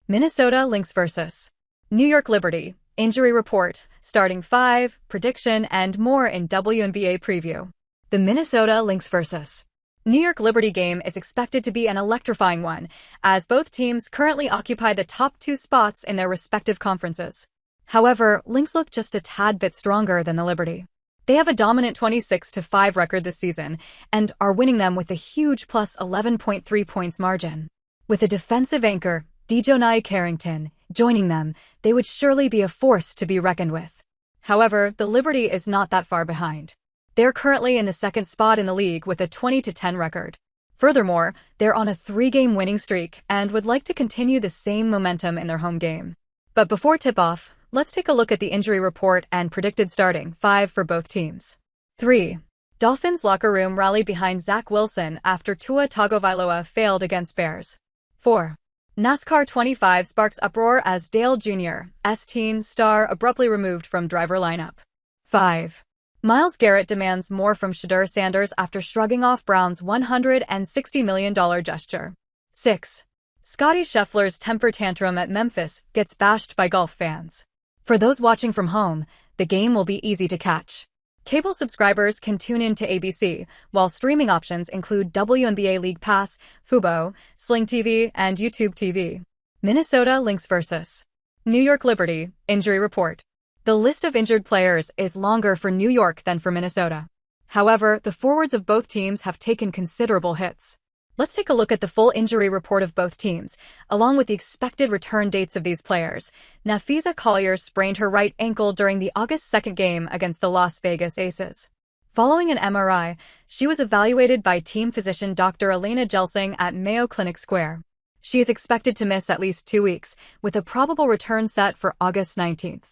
Minnesota Lynx vs. New York Liberty. Injury report, starting 5, prediction, and more in WNBA preview. The Minnesota Lynx vs. New York Liberty game is expected to be an electrifying one, as both teams currently occupy the top 2 spots in their respective conferences. However, Lynx look just a tad bit stronger than the Liberty. They have a dominant 26-5 record this season and are winning them with a huge plus 11.3 points margin. With a defensive anchor, Dejounte Carrington, joining them, they would surely be a force to be reckoned with. However, the Liberty is not that far behind. They're currently in the second spot in the league with a 20-10 record. Furthermore, they're on a 3-game winning streak and would like to continue the same momentum in their home game. But before tip-off, let's take a look at the injury report and predicted starting 5 for both teams. 3. Dolphins locker room rally behind Zach Wilson after Tua Tagovailoa failed against Bears. 4. NASCAR 25 sparks uproar as Dale Jr., S-teen star abruptly removed from driver lineup. 5. Myles Garrett demands more from Shedeur Sanders after shrugging off Brown's $160 million gesture. 6. Scottie Scheffler's temper tantrum at Memphis gets bashed by golf fans. For those watching from home, the game will be easy to catch. Cable subscribers can tune in to ABC, while streaming options include WNBA League Pass, Fubo, Sling TV, and YouTube TV. Minnesota Lynx vs. New York Liberty. Injury report. The list of injured players is longer for New York than for Minnesota. However, the forwards of both teams have taken considerable hits. Let's take a look at the full injury report of both teams, along with the expected return dates of these players. Napheesa Collier sprained her right ankle during the August 2nd game against the Las Vegas Aces. Following an MRI, she was evaluated by team physician Dr. Elena Gelsing at Mayo Clinic Square. She is expected to miss at least 2 weeks, with a probable return set for August 19th.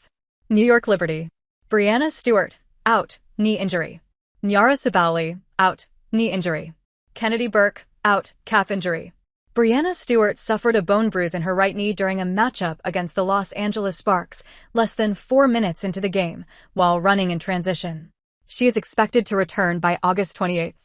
New York Liberty. Breanna Stewart, out, knee injury. Nyara Sabally, out, knee injury. Kennedy Burke, out, calf injury. Breanna Stewart suffered a bone bruise in her right knee during a matchup against the Los Angeles Sparks less than 4 minutes into the game, while running in transition. She is expected to return by August 28th.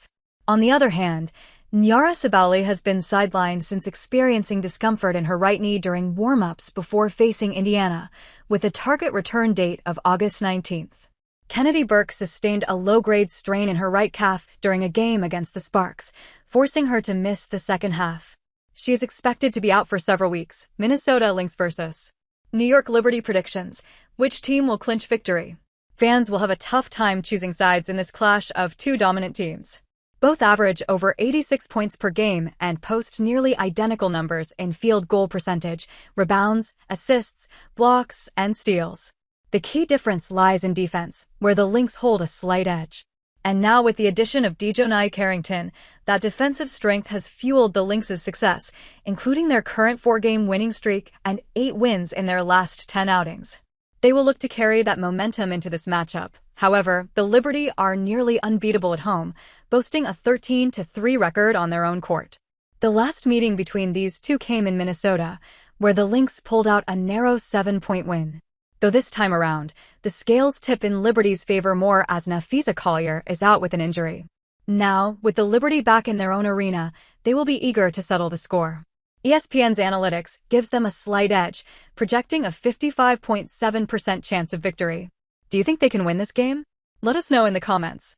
On the other hand, Nyara Sabally has been sidelined since experiencing discomfort in her right knee during warm-ups before facing Indiana, with a target return date of August 19th. Kennedy Burke sustained a low-grade strain in her right calf during a game against the Sparks, forcing her to miss the second half. She is expected to be out for several weeks. Minnesota Lynx vs. New York Liberty predictions. Which team will clinch victory? Fans will have a tough time choosing sides in this clash of 2 dominant teams. Both average over 86 points per game and post nearly identical numbers in field goal percentage, rebounds, assists, blocks, and steals. The key difference lies in defense, where the Lynx hold a slight edge. And now with the addition of Dejounte Carrington, that defensive strength has fueled the Lynx's success, including their current 4-game winning streak and 8 wins in their last 10 outings. They will look to carry that momentum into this matchup. However, the Liberty are nearly unbeatable at home, boasting a 13-3 record on their own court. The last meeting between these two came in Minnesota, where the Lynx pulled out a narrow 7-point win. Though this time around, the scales tip in Liberty's favor more as Napheesa Collier is out with an injury. Now, with the Liberty back in their own arena, they will be eager to settle the score. ESPN's analytics gives them a slight edge, projecting a 55.7% chance of victory. Do you think they can win this game? Let us know in the comments.